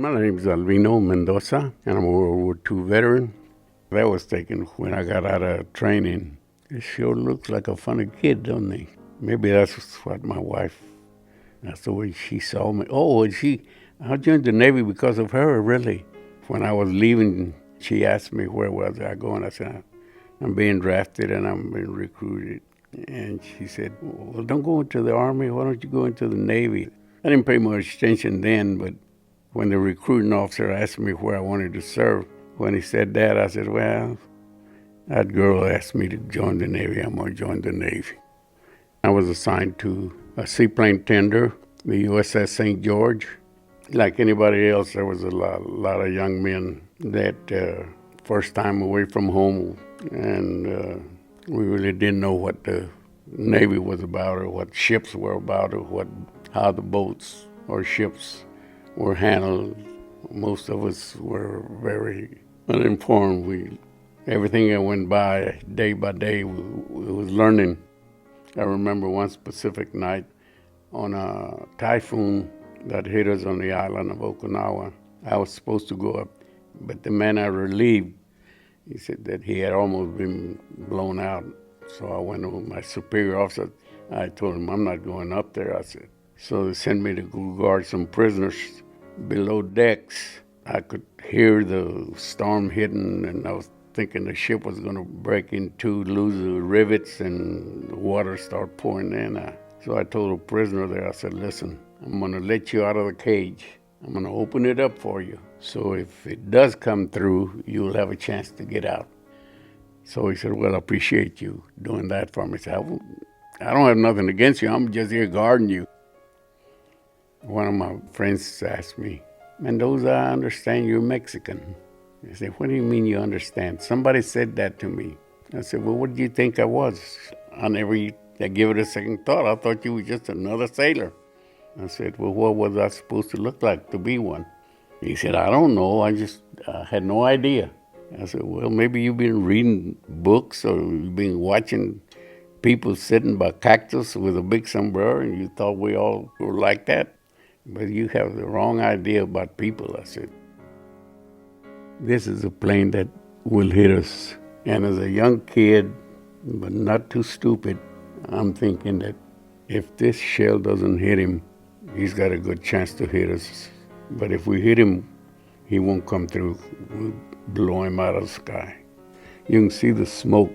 My name's Alvino Mendoza, and I'm a World War II veteran. That was taken when I got out of training. He sure looks like a funny kid, don't he? Maybe that's what my wife, that's the way she saw me. Oh, and I joined the Navy because of her, really. When I was leaving, she asked me where was I going. I said, I'm being drafted and I'm being recruited. And she said, well, don't go into the Army. Why don't you go into the Navy? I didn't pay much attention then, but when the recruiting officer asked me where I wanted to serve, when he said that, I said, well, that girl asked me to join the Navy. I'm going to join the Navy. I was assigned to a seaplane tender, the USS St. George. Like anybody else, there was a lot of young men that first time away from home, and we really didn't know what the Navy was about or what ships were about or how the boats or ships were handled. Most of us were very uninformed. Everything that went by day, we was learning. I remember one specific night on a typhoon that hit us on the island of Okinawa. I was supposed to go up, but the man I relieved, he said that he had almost been blown out. So I went over my superior officer. I told him, I'm not going up there, I said. So they sent me to go guard some prisoners below decks. I could hear the storm hitting, and I was thinking the ship was going to break in two, lose the rivets, and the water start pouring in. So I told a prisoner there, I said, listen, I'm going to let you out of the cage. I'm going to open it up for you. So if it does come through, you'll have a chance to get out. So he said, well, I appreciate you doing that for me. I said, I don't have nothing against you. I'm just here guarding you. One of my friends asked me, Mendoza, I understand you're Mexican. I said, what do you mean you understand? Somebody said that to me. I said, well, what did you think I was? I give it a second thought. I thought you were just another sailor. I said, well, what was I supposed to look like to be one? He said, I don't know. I had no idea. I said, well, maybe you've been reading books or you've been watching people sitting by cactus with a big sombrero and you thought we all were like that. But you have the wrong idea about people, I said. This is a plane that will hit us. And as a young kid, but not too stupid, I'm thinking that if this shell doesn't hit him, he's got a good chance to hit us. But if we hit him, he won't come through. We'll blow him out of the sky. You can see the smoke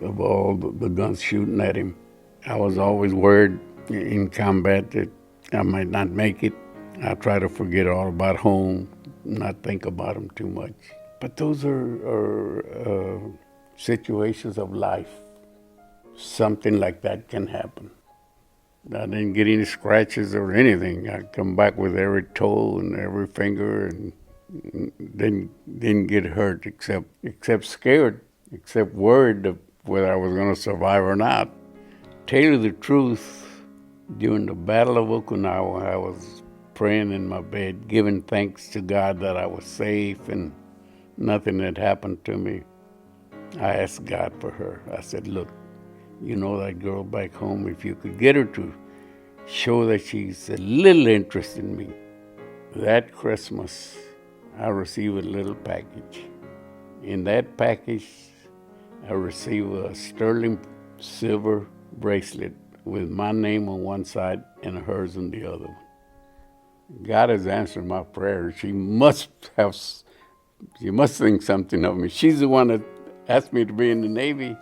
of all the guns shooting at him. I was always worried in combat that I might not make it. I try to forget all about home, not think about them too much. But those are situations of life. Something like that can happen. I didn't get any scratches or anything. I come back with every toe and every finger and didn't get hurt except scared, except worried of whether I was going to survive or not. Tell you the truth, during the Battle of Okinawa, I was praying in my bed, giving thanks to God that I was safe and nothing had happened to me. I asked God for her. I said, look, you know that girl back home, if you could get her to show that she's a little interested in me. That Christmas, I received a little package. In that package, I received a sterling silver bracelet with my name on one side and hers on the other one. God has answered my prayer. She must think something of me. She's the one that asked me to be in the Navy.